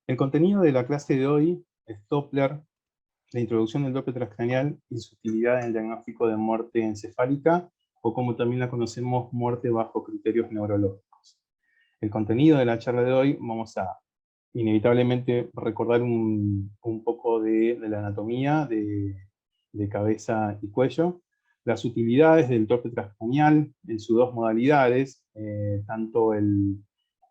El contenido de la clase de hoy es Doppler, la introducción del Doppler transcranial y su utilidad en el diagnóstico de muerte encefálica, o como también la conocemos, muerte bajo criterios neurológicos. El contenido de la charla de hoy, vamos a inevitablemente recordar un poco de la anatomía de cabeza y cuello, las utilidades del Doppler transcranial en sus dos modalidades, tanto el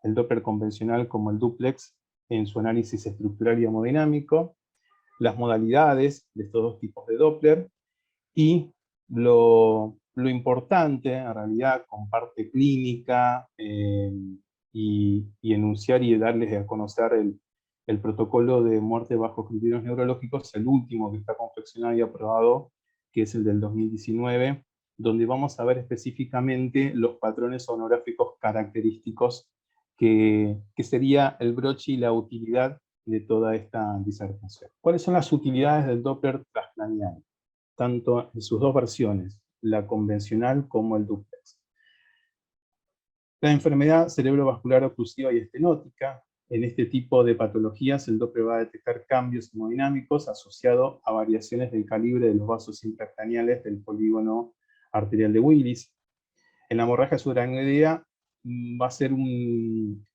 Doppler convencional como el duplex, en su análisis estructural y hemodinámico, las modalidades de estos dos tipos de Doppler, y lo importante, en realidad, con parte clínica, y enunciar y darles a conocer el protocolo de muerte bajo criterios neurológicos, el último que está confeccionado y aprobado, que es el del 2019, donde vamos a ver específicamente los patrones sonográficos característicos que sería el broche y la utilidad de toda esta disertación. ¿Cuáles son las utilidades del Doppler transcranial? Tanto en sus dos versiones, la convencional como el duplex. La enfermedad cerebrovascular oclusiva y estenótica. En este tipo de patologías el Doppler va a detectar cambios hemodinámicos asociados a variaciones del calibre de los vasos intracraneales del polígono arterial de Willis. En la hemorragia subaracnoidea va a ser un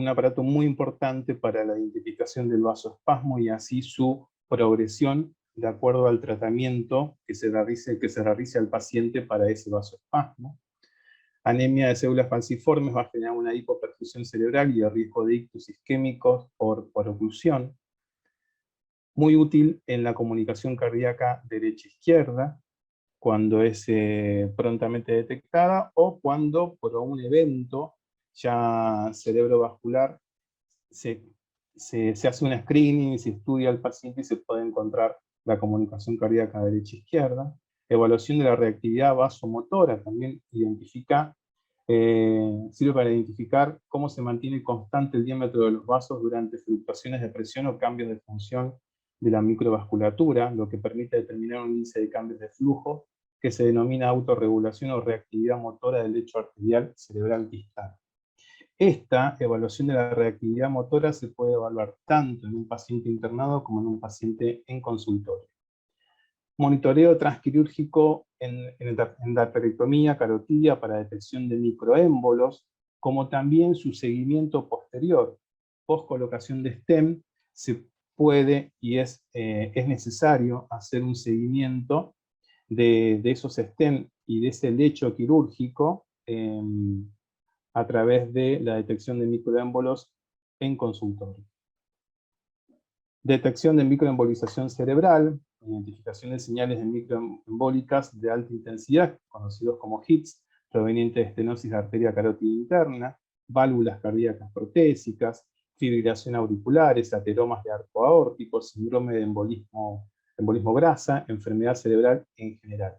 aparato muy importante para la identificación del vasoespasmo y así su progresión de acuerdo al tratamiento que se realice al paciente para ese vasoespasmo. Anemia de células falciformes va a generar una hipoperfusión cerebral y el riesgo de ictus isquémicos por oclusión. Muy útil en la comunicación cardíaca derecha-izquierda, cuando es prontamente detectada, o cuando por un evento ya cerebrovascular se hace un screening, se estudia al paciente y se puede encontrar la comunicación cardíaca derecha-izquierda. Evaluación de la reactividad vasomotora también sirve para identificar cómo se mantiene constante el diámetro de los vasos durante fluctuaciones de presión o cambios de función de la microvasculatura, lo que permite determinar un índice de cambios de flujo que se denomina autorregulación o reactividad motora del lecho arterial cerebral distal. Esta evaluación de la reactividad motora se puede evaluar tanto en un paciente internado como en un paciente en consultorio. Monitoreo transquirúrgico en endarterectomía carotidia para detección de microémbolos, como también su seguimiento posterior. Post colocación de stem se puede y es necesario hacer un seguimiento de esos stem y de ese lecho quirúrgico a través de la detección de microémbolos en consultorio. Detección de microembolización cerebral, identificación de señales de microembólicas de alta intensidad, conocidos como HITS, provenientes de estenosis de arteria carótida interna, válvulas cardíacas protésicas, fibrilación auriculares, ateromas de arco aórtico, síndrome de embolismo grasa, enfermedad cerebral en general.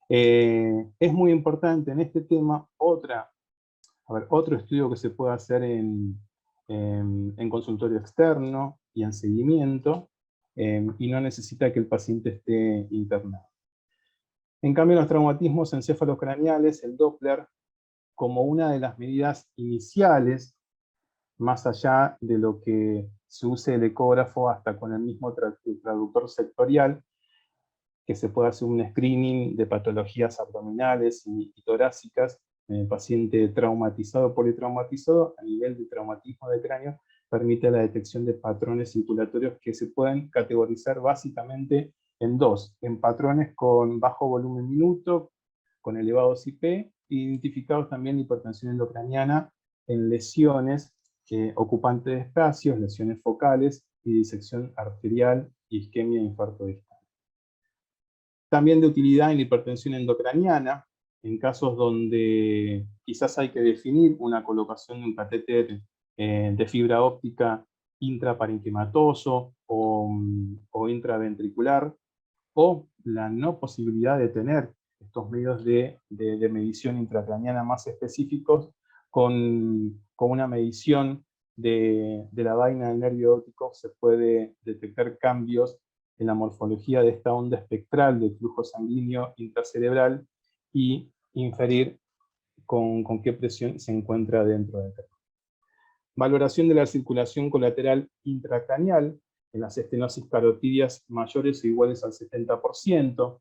Es muy importante en este tema otro estudio que se puede hacer en consultorio externo y en seguimiento, y no necesita que el paciente esté internado. En cambio, en los traumatismos encefalocraneales, el Doppler, como una de las medidas iniciales, más allá de lo que se use el ecógrafo hasta con el mismo traductor sectorial, que se puede hacer un screening de patologías abdominales y torácicas en el paciente traumatizado o politraumatizado, a nivel de traumatismo de cráneo, permite la detección de patrones circulatorios que se pueden categorizar básicamente en dos: en patrones con bajo volumen minuto, con elevados IP, identificados también hipertensión endocraniana en lesiones ocupantes de espacios, lesiones focales y disección arterial, isquemia e infarto distal. También de utilidad en la hipertensión endocraniana, en casos donde quizás hay que definir una colocación de un catéter de fibra óptica intraparenquimatoso o intraventricular, o la no posibilidad de tener estos medios de medición intracraniana más específicos con una medición de la vaina del nervio óptico se puede detectar cambios en la morfología de esta onda espectral del flujo sanguíneo intracerebral y inferir con qué presión se encuentra dentro del cuerpo. Valoración de la circulación colateral intracraneal en las estenosis carotidias mayores o iguales al 70%.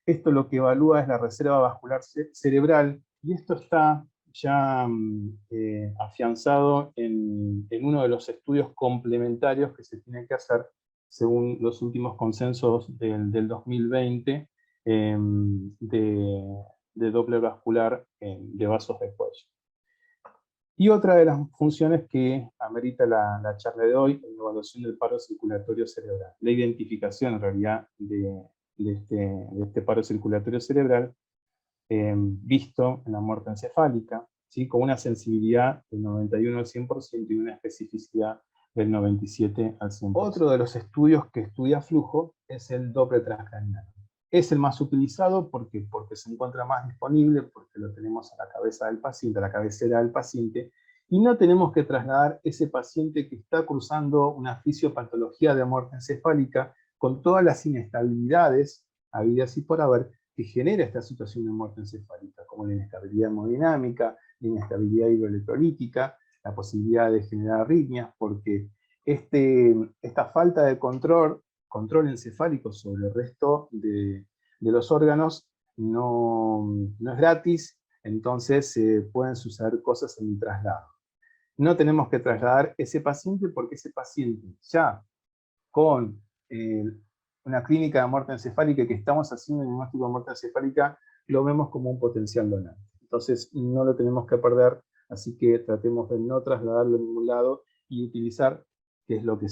Esto lo que evalúa es la reserva vascular cerebral, y esto está ya afianzado en uno de los estudios complementarios que se tienen que hacer según los últimos consensos del 2020 de Doppler vascular de vasos de cuello. Y otra de las funciones que amerita la charla de hoy es la evaluación del paro circulatorio cerebral, la identificación en realidad de este paro circulatorio cerebral visto en la muerte encefálica, ¿sí? Con una sensibilidad del 91 al 100% y una especificidad del 97 al 100%. Otro de los estudios que estudia flujo es el Doppler transcraniano. Es el más utilizado porque se encuentra más disponible, porque lo tenemos a la cabeza del paciente, a la cabecera del paciente, y no tenemos que trasladar ese paciente que está cruzando una fisiopatología de muerte encefálica con todas las inestabilidades habidas y por haber que genera esta situación de muerte encefálica, como la inestabilidad hemodinámica, la inestabilidad hidroelectrolítica, la posibilidad de generar arritmias, porque esta falta de control encefálico sobre el resto de los órganos no es gratis, entonces pueden suceder cosas en el traslado. No tenemos que trasladar ese paciente porque ese paciente ya con una clínica de muerte encefálica que estamos haciendo el diagnóstico de muerte encefálica, lo vemos como un potencial donante. Entonces no lo tenemos que perder, así que tratemos de no trasladarlo a ningún lado y utilizar, que es lo que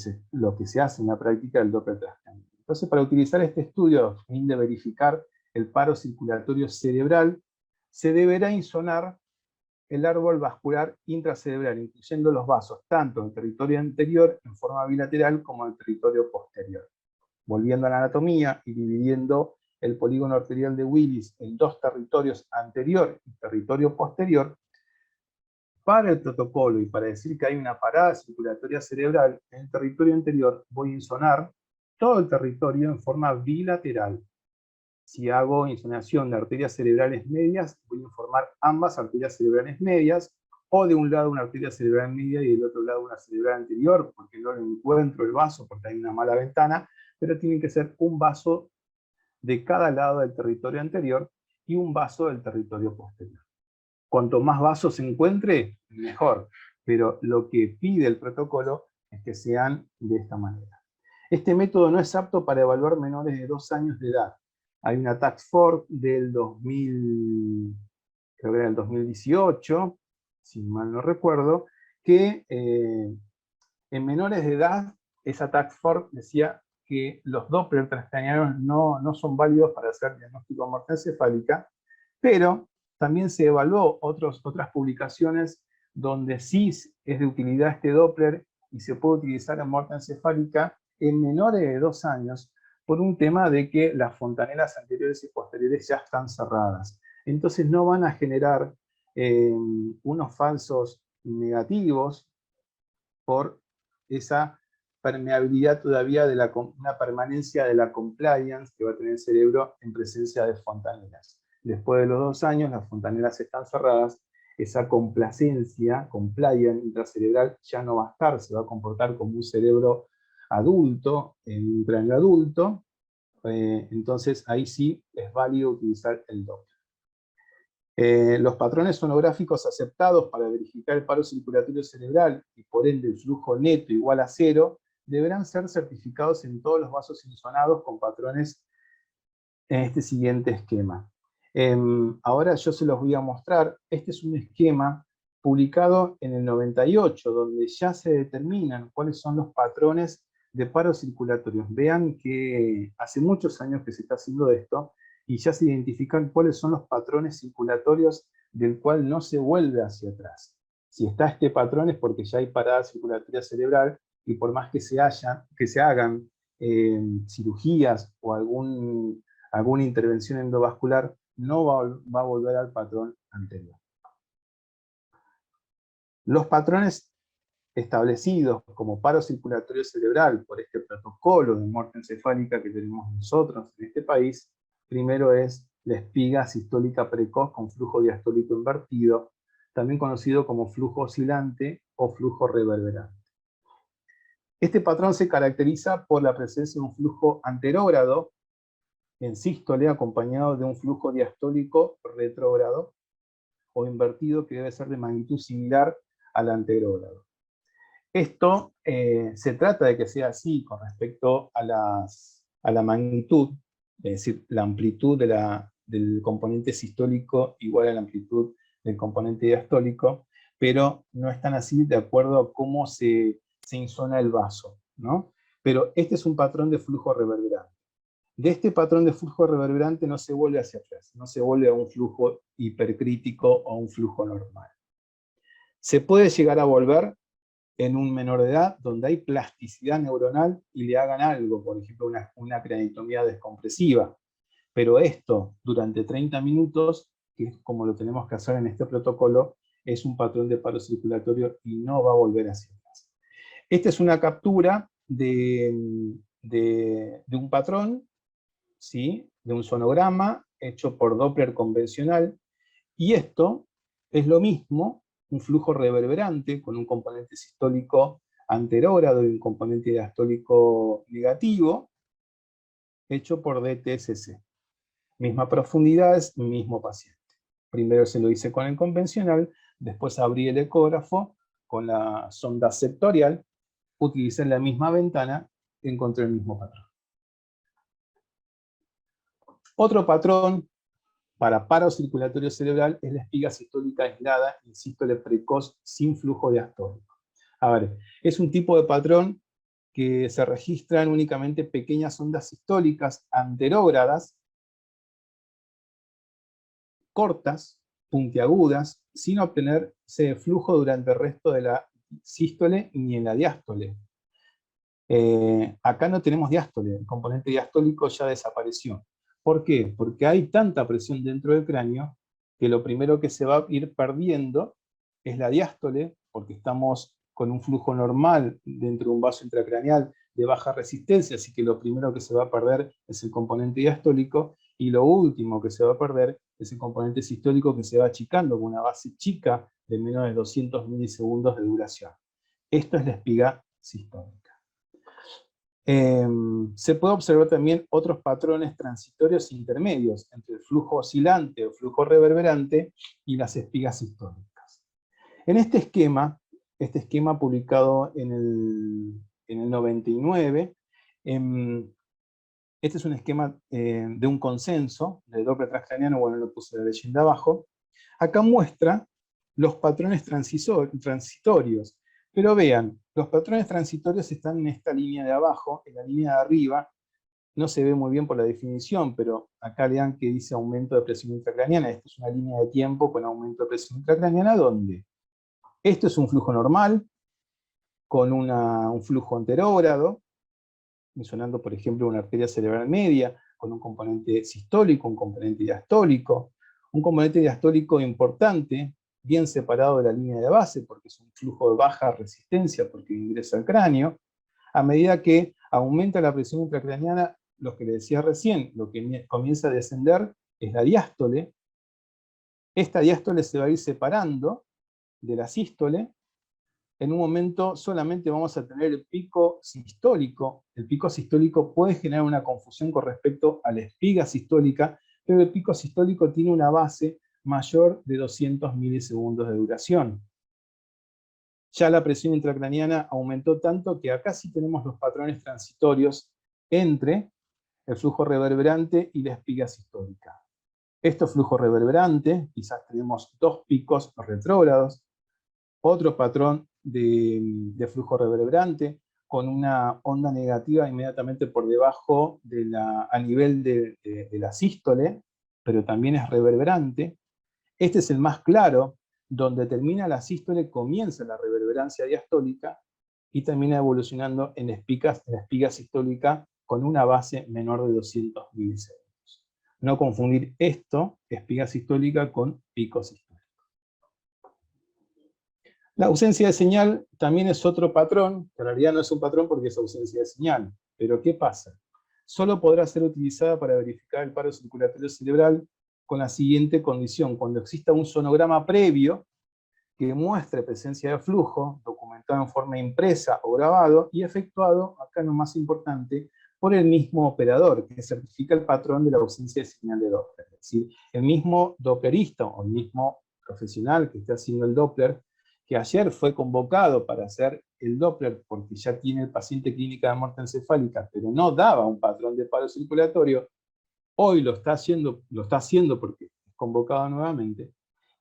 se hace en la práctica del Doppler transcraniano. Entonces, para utilizar este estudio, a fin de verificar el paro circulatorio cerebral, se deberá insonar el árbol vascular intracerebral, incluyendo los vasos, tanto en el territorio anterior en forma bilateral como en el territorio posterior. Volviendo a la anatomía y dividiendo el polígono arterial de Willis en dos territorios anterior y territorio posterior, para el protocolo y para decir que hay una parada circulatoria cerebral en el territorio anterior, voy a insonar todo el territorio en forma bilateral. Si hago insonación de arterias cerebrales medias, voy a informar ambas arterias cerebrales medias, o de un lado una arteria cerebral media y del otro lado una cerebral anterior, porque no encuentro el vaso, porque hay una mala ventana, pero tiene que ser un vaso de cada lado del territorio anterior y un vaso del territorio posterior. Cuanto más vasos se encuentre, mejor, pero lo que pide el protocolo es que sean de esta manera. Este método no es apto para evaluar menores de 2 años de edad. Hay una Task Force del 2018, si mal no recuerdo, que en menores de edad, esa Task Force decía que los Doppler transcranianos no son válidos para hacer diagnóstico de muerte encefálica, pero también se evaluó otras publicaciones donde sí es de utilidad este Doppler y se puede utilizar en muerte encefálica en menores de 2 años, por un tema de que las fontanelas anteriores y posteriores ya están cerradas. Entonces no van a generar unos falsos negativos por esa permeabilidad todavía de una permanencia de la compliance que va a tener el cerebro en presencia de fontanelas. Después de los 2 años, las fontanelas están cerradas, esa complacencia, compliance intracerebral ya no va a estar, se va a comportar como un cerebro adulto, en un cráneo adulto, entonces ahí sí es válido utilizar el Doppler. Los patrones sonográficos aceptados para verificar el paro circulatorio cerebral y por ende el flujo neto igual a 0 deberán ser certificados en todos los vasos insonados con patrones en este siguiente esquema. Ahora yo se los voy a mostrar. Este es un esquema publicado en el 98, donde ya se determinan cuáles son los patrones de paro circulatorios. Vean que hace muchos años que se está haciendo esto, y ya se identifican cuáles son los patrones circulatorios del cual no se vuelve hacia atrás. Si está este patrón es porque ya hay parada circulatoria cerebral, y por más que se hagan cirugías o alguna intervención endovascular, no va a volver al patrón anterior. Los patrones establecidos como paro circulatorio cerebral por este protocolo de muerte encefálica que tenemos nosotros en este país, primero es la espiga sistólica precoz con flujo diastólico invertido, también conocido como flujo oscilante o flujo reverberante. Este patrón se caracteriza por la presencia de un flujo anterógrado en sístole acompañado de un flujo diastólico retrógrado o invertido que debe ser de magnitud similar al anterógrado. Esto se trata de que sea así con respecto a la magnitud, es decir, la amplitud del componente sistólico igual a la amplitud del componente diastólico, pero no es tan así de acuerdo a cómo se insona el vaso, ¿no? Pero este es un patrón de flujo reverberante. De este patrón de flujo reverberante no se vuelve hacia atrás, no se vuelve a un flujo hipercrítico o a un flujo normal. Se puede llegar a volver en un menor de edad, donde hay plasticidad neuronal y le hagan algo, por ejemplo, una craniotomía descompresiva. Pero esto, durante 30 minutos, que es como lo tenemos que hacer en este protocolo, es un patrón de paro circulatorio y no va a volver hacia atrás. Esta es una captura de un patrón, ¿sí? De un sonograma hecho por Doppler convencional, y esto es lo mismo, un flujo reverberante con un componente sistólico anterógrado y un componente diastólico negativo, hecho por DTSC. Misma profundidad, mismo paciente. Primero se lo hice con el convencional, después abrí el ecógrafo con la sonda sectorial, utilicé la misma ventana y encontré el mismo patrón. Otro patrón para paro circulatorio cerebral es la espiga sistólica aislada en sístole precoz sin flujo diastólico. A ver, es un tipo de patrón que se registran únicamente pequeñas ondas sistólicas anterógradas, cortas, puntiagudas, sin obtenerse flujo durante el resto de la sístole ni en la diástole. Acá no tenemos diástole, el componente diastólico ya desapareció. ¿Por qué? Porque hay tanta presión dentro del cráneo que lo primero que se va a ir perdiendo es la diástole, porque estamos con un flujo normal dentro de un vaso intracraneal de baja resistencia, así que lo primero que se va a perder es el componente diastólico, y lo último que se va a perder es el componente sistólico, que se va achicando con una base chica de menos de 200 milisegundos de duración. Esto es la espiga sistólica. Se puede observar también otros patrones transitorios intermedios entre el flujo oscilante o flujo reverberante y las espigas sistólicas. En este esquema publicado en el 99, este es un esquema de un consenso de Doppler transcraniano, bueno, lo puse la leyenda abajo. Acá muestra los patrones transitorios. Pero vean, los patrones transitorios están en esta línea de abajo, en la línea de arriba. No se ve muy bien por la definición, pero acá lean que dice aumento de presión intracraniana. Esta es una línea de tiempo con aumento de presión intracraniana, donde esto es un flujo normal, con un flujo anterógrado, mencionando por ejemplo una arteria cerebral media, con un componente sistólico, un componente diastólico importante, bien separado de la línea de base, porque es un flujo de baja resistencia, porque ingresa al cráneo. A medida que aumenta la presión intracraniana, lo que le decía recién, lo que comienza a descender es la diástole. Esta diástole se va a ir separando de la sístole. En un momento solamente vamos a tener el pico sistólico. El pico sistólico puede generar una confusión con respecto a la espiga sistólica, pero el pico sistólico tiene una base mayor de 200 milisegundos de duración. Ya la presión intracraniana aumentó tanto que acá sí tenemos los patrones transitorios entre el flujo reverberante y la espiga sistólica. Esto es flujo reverberante, quizás tenemos dos picos retrógrados, otro patrón de flujo reverberante, con una onda negativa inmediatamente por debajo a nivel de la sístole, pero también es reverberante. Este es el más claro, donde termina la sístole, comienza la reverberancia diastólica y termina evolucionando en la espiga sistólica con una base menor de 200 milisegundos. No confundir esto, espiga sistólica, con pico sistólico. La ausencia de señal también es otro patrón, que en realidad no es un patrón porque es ausencia de señal. Pero ¿qué pasa? Solo podrá ser utilizada para verificar el paro circulatorio cerebral con la siguiente condición: cuando exista un sonograma previo que muestre presencia de flujo, documentado en forma impresa o grabado, y efectuado, acá lo más importante, por el mismo operador, que certifica el patrón de la ausencia de señal de Doppler. Es decir, el mismo dopplerista o el mismo profesional que está haciendo el Doppler, que ayer fue convocado para hacer el Doppler porque ya tiene el paciente clínica de muerte encefálica, pero no daba un patrón de paro circulatorio, hoy lo está haciendo porque es convocado nuevamente,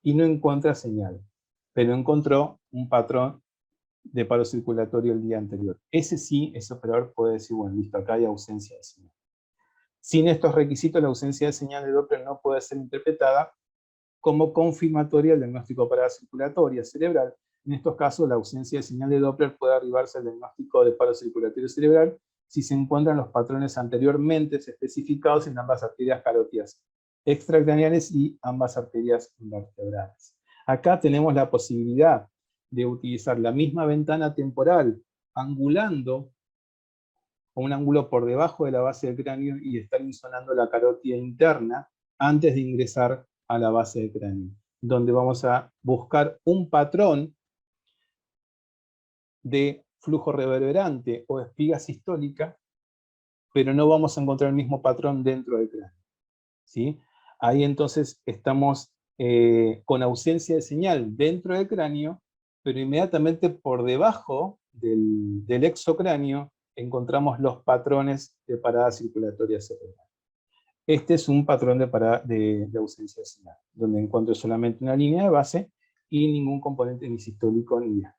y no encuentra señal, pero encontró un patrón de paro circulatorio el día anterior. Ese sí, ese operador puede decir, bueno, listo, acá hay ausencia de señal. Sin estos requisitos, la ausencia de señal de Doppler no puede ser interpretada como confirmatoria del diagnóstico de parada circulatoria cerebral. En estos casos, la ausencia de señal de Doppler puede arribarse al diagnóstico de paro circulatorio cerebral si se encuentran los patrones anteriormente especificados en ambas arterias carótidas extracraneales y ambas arterias vertebrales. Acá tenemos la posibilidad de utilizar la misma ventana temporal, angulando con un ángulo por debajo de la base del cráneo y estar insonando la carótida interna antes de ingresar a la base del cráneo, donde vamos a buscar un patrón de flujo reverberante o espiga sistólica, pero no vamos a encontrar el mismo patrón dentro del cráneo, ¿sí? Ahí entonces estamos con ausencia de señal dentro del cráneo, pero inmediatamente por debajo del exocráneo encontramos los patrones de parada circulatoria cerebral. Este es un patrón de ausencia de señal, donde encuentro solamente una línea de base y ningún componente ni sistólico ni diastólico.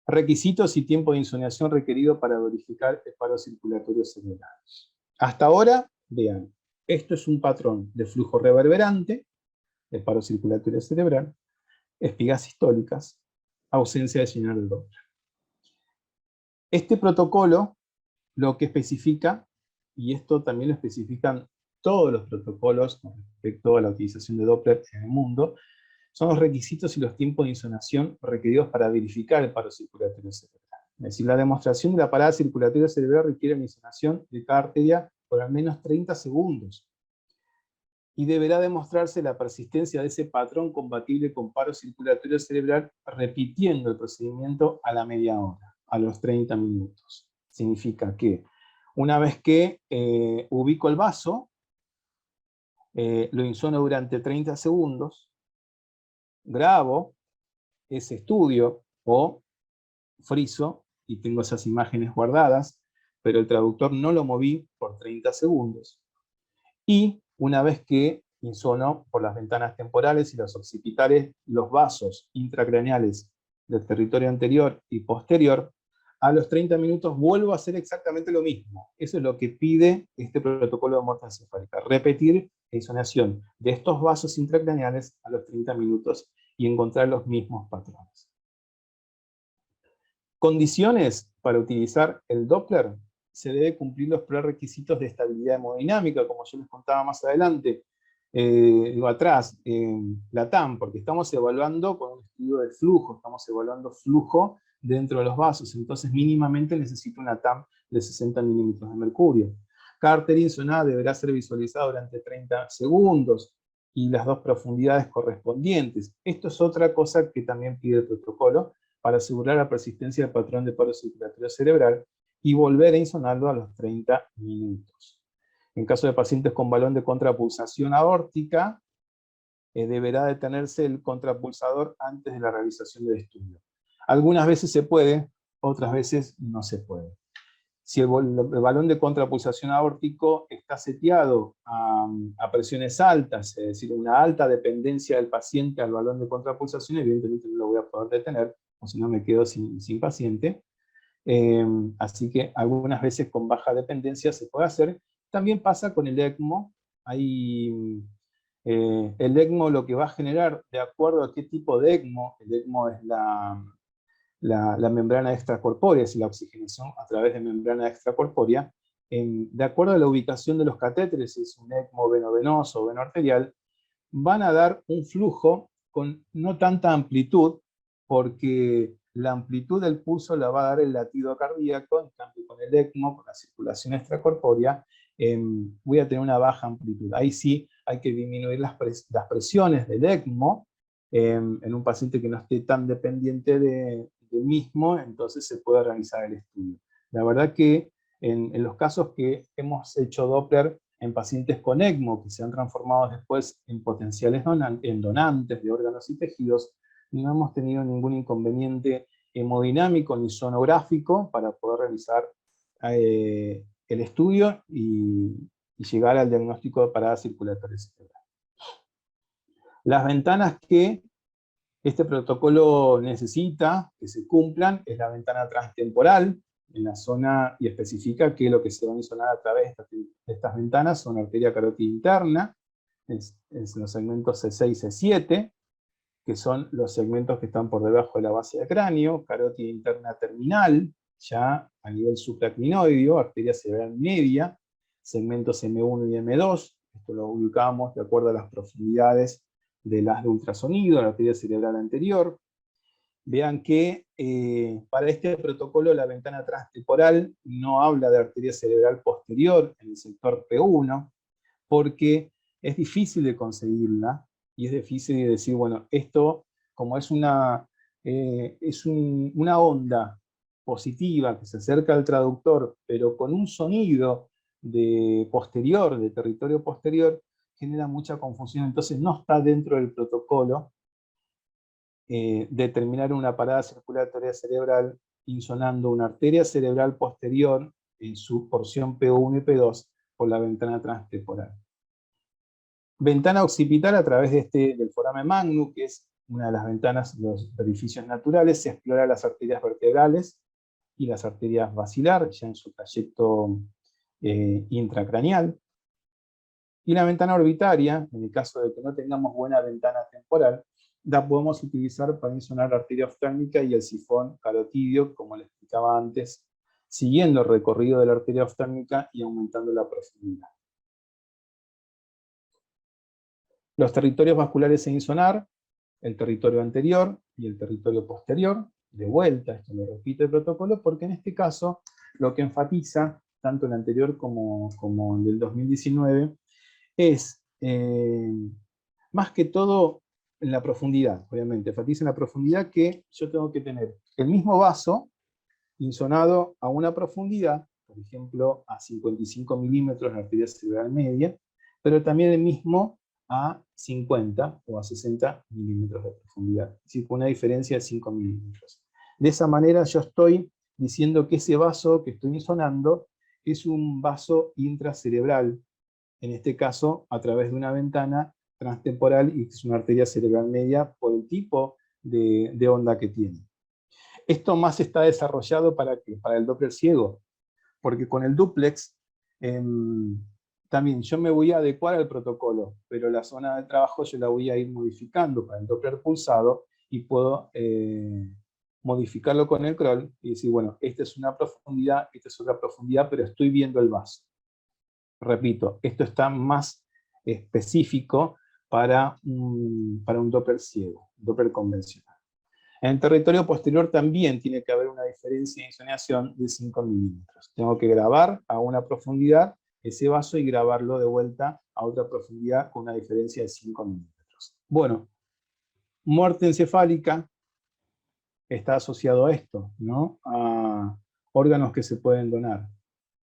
Requisitos y tiempo de insoniación requerido para verificar el paro circulatorio cerebral. Hasta ahora, vean, esto es un patrón de flujo reverberante, de paro circulatorio cerebral, espigas sistólicas, ausencia de señal de Doppler. Este protocolo lo que especifica, y esto también lo especifican todos los protocolos con respecto a la utilización de Doppler en el mundo, son los requisitos y los tiempos de insonación requeridos para verificar el paro circulatorio cerebral. Es decir, la demostración de la parada circulatoria cerebral requiere una insonación de cada arteria por al menos 30 segundos. Y deberá demostrarse la persistencia de ese patrón compatible con paro circulatorio cerebral repitiendo el procedimiento a la media hora, a los 30 minutos. Significa que una vez que ubico el vaso, lo insono durante 30 segundos, grabo ese estudio o friso y tengo esas imágenes guardadas, pero el traductor no lo moví por 30 segundos. Y una vez que insono por las ventanas temporales y los occipitales los vasos intracraneales del territorio anterior y posterior, a los 30 minutos vuelvo a hacer exactamente lo mismo. Eso es lo que pide este protocolo de muerte encefálica. Repetir la insonación de estos vasos intracraneales a los 30 minutos y encontrar los mismos patrones. Condiciones para utilizar el Doppler: se debe cumplir los prerequisitos de estabilidad hemodinámica, como yo les contaba más adelante, atrás, la TAM, porque estamos evaluando con un estudio de flujo, estamos evaluando flujo dentro de los vasos, entonces mínimamente necesito una TAM de 60 milímetros de mercurio. Cada arteria insonada deberá ser visualizada durante 30 segundos, y las dos profundidades correspondientes. Esto es otra cosa que también pide el protocolo, para asegurar la persistencia del patrón de paro circulatorio cerebral, y volver a insonarlo a los 30 minutos. En caso de pacientes con balón de contrapulsación aórtica, deberá detenerse el contrapulsador antes de la realización del estudio. Algunas veces se puede, otras veces no se puede. Si el balón de contrapulsación aórtico está seteado a presiones altas, es decir, una alta dependencia del paciente al balón de contrapulsación, evidentemente no lo voy a poder detener, o si no me quedo sin paciente. Así que algunas veces con baja dependencia se puede hacer. También pasa con el ECMO. El ECMO lo que va a generar, de acuerdo a qué tipo de ECMO, el ECMO es la membrana extracorpórea, es la oxigenación a través de membrana extracorpórea, de acuerdo a la ubicación de los catéteres, si es un ECMO venovenoso o venoarterial, van a dar un flujo con no tanta amplitud, porque la amplitud del pulso la va a dar el latido cardíaco. En cambio con el ECMO, con la circulación extracorpórea, voy a tener una baja amplitud. Ahí sí hay que disminuir las presiones del ECMO en un paciente que no esté tan dependiente del mismo, entonces se puede realizar el estudio. La verdad que en los casos que hemos hecho Doppler en pacientes con ECMO, que se han transformado después en potenciales donantes de órganos y tejidos, no hemos tenido ningún inconveniente hemodinámico ni sonográfico para poder realizar el estudio y llegar al diagnóstico de parada circulatoria cerebral. Las ventanas que este protocolo necesita que se cumplan es la ventana transtemporal, en la zona, y especifica que lo que se va a insonar a través de estas ventanas son arteria carótida interna, es los segmentos C6 y C7, que son los segmentos que están por debajo de la base del cráneo, carótida interna terminal, ya a nivel supraclinoideo, arteria cerebral media, segmentos M1 y M2, esto lo ubicamos de acuerdo a las profundidades de las de ultrasonido, la arteria cerebral anterior. Vean que para este protocolo la ventana transtemporal no habla de arteria cerebral posterior en el sector P1, porque es difícil de conseguirla, y es difícil de decir, bueno, esto como es una onda positiva que se acerca al traductor, pero con un sonido de territorio posterior, genera mucha confusión, entonces no está dentro del protocolo determinar una parada circulatoria cerebral insonando una arteria cerebral posterior en su porción P1 y P2 por la ventana transtemporal. Ventana occipital a través del foramen magnum, que es una de las ventanas de los orificios naturales, se explora las arterias vertebrales y las arterias basilar, ya en su trayecto intracraneal. Y la ventana orbitaria, en el caso de que no tengamos buena ventana temporal, la podemos utilizar para insonar la arteria oftálmica y el sifón carotídeo, como les explicaba antes, siguiendo el recorrido de la arteria oftálmica y aumentando la profundidad. Los territorios vasculares a insonar, el territorio anterior y el territorio posterior, de vuelta, esto lo repite el protocolo, porque en este caso lo que enfatiza, tanto el anterior como el del 2019, es más que todo en la profundidad, obviamente, enfatiza en la profundidad que yo tengo que tener el mismo vaso insonado a una profundidad, por ejemplo a 55 milímetros en la arteria cerebral media, pero también el mismo a 50 o a 60 milímetros de profundidad, es decir, con una diferencia de 5 milímetros. De esa manera yo estoy diciendo que ese vaso que estoy insonando es un vaso intracerebral, en este caso a través de una ventana transtemporal, y es una arteria cerebral media por el tipo de onda que tiene. Esto más está desarrollado para el Doppler ciego, porque con el duplex también yo me voy a adecuar al protocolo, pero la zona de trabajo yo la voy a ir modificando para el Doppler pulsado, y puedo modificarlo con el crawl y decir, bueno, esta es una profundidad, esta es otra profundidad, pero estoy viendo el vaso. Repito, esto está más específico para un Doppler ciego, Doppler convencional. En el territorio posterior también tiene que haber una diferencia de insonación de 5 milímetros. Tengo que grabar a una profundidad ese vaso y grabarlo de vuelta a otra profundidad con una diferencia de 5 milímetros. Bueno, muerte encefálica está asociado a esto, ¿no? A órganos que se pueden donar,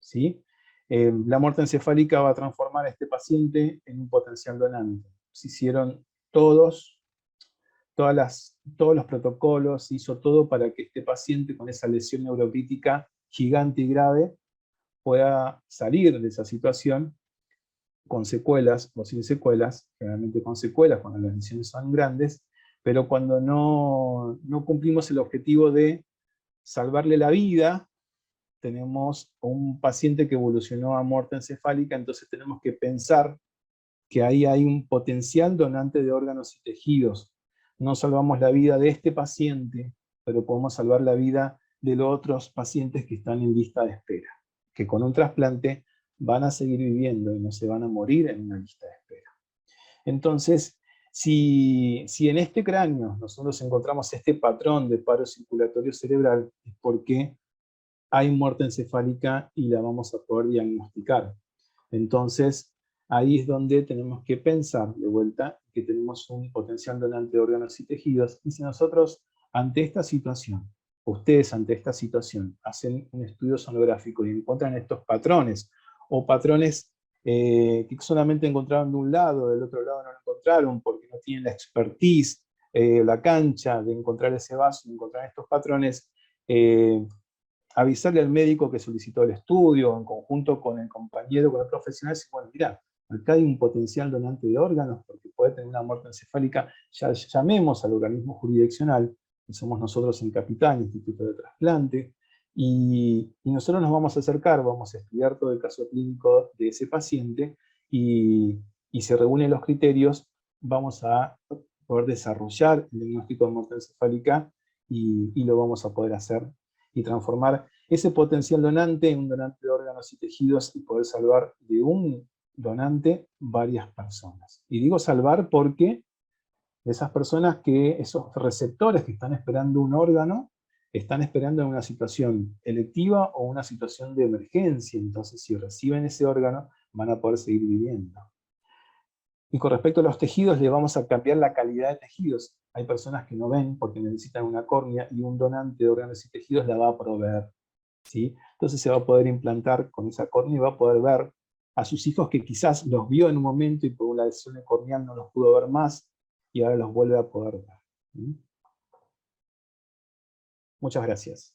¿sí? La muerte encefálica va a transformar a este paciente en un potencial donante. Se hicieron todos los protocolos, se hizo todo para que este paciente con esa lesión neurocrítica gigante y grave pueda salir de esa situación con secuelas o sin secuelas, generalmente con secuelas cuando las lesiones son grandes, pero cuando no cumplimos el objetivo de salvarle la vida, tenemos un paciente que evolucionó a muerte encefálica, entonces tenemos que pensar que ahí hay un potencial donante de órganos y tejidos. No salvamos la vida de este paciente, pero podemos salvar la vida de los otros pacientes que están en lista de espera, que con un trasplante van a seguir viviendo y no se van a morir en una lista de espera. Entonces, si en este cráneo nosotros encontramos este patrón de paro circulatorio cerebral, es porque hay muerte encefálica y la vamos a poder diagnosticar. Entonces, Ahí es donde tenemos que pensar de vuelta que tenemos un potencial donante de órganos y tejidos, y si nosotros ante esta situación, ustedes ante esta situación, hacen un estudio sonográfico y encuentran estos patrones, o patrones que solamente encontraron de un lado, del otro lado no lo encontraron, porque no tienen la expertise, la cancha de encontrar ese vaso, de encontrar estos patrones, avisarle al médico que solicitó el estudio, en conjunto con el compañero, con el profesional, y bueno, mira, acá hay un potencial donante de órganos, porque puede tener una muerte encefálica, ya llamemos al organismo jurisdiccional, que somos nosotros en Capitán, Instituto de Trasplante, y nosotros nos vamos a acercar, vamos a estudiar todo el caso clínico de ese paciente, y se reúnen los criterios, vamos a poder desarrollar el diagnóstico de muerte encefálica, y lo vamos a poder hacer y transformar ese potencial donante en un donante de órganos y tejidos y poder salvar de un donante varias personas. Y digo salvar porque esas personas esos receptores que están esperando un órgano, están esperando en una situación electiva o una situación de emergencia. Entonces, si reciben ese órgano, van a poder seguir viviendo. Y con respecto a los tejidos, le vamos a cambiar la calidad de tejidos. Hay personas que no ven porque necesitan una córnea y un donante de órganos y tejidos la va a proveer, ¿sí? Entonces se va a poder implantar con esa córnea y va a poder ver a sus hijos que quizás los vio en un momento y por una lesión corneal no los pudo ver más y ahora los vuelve a poder ver. ¿Sí? Muchas gracias.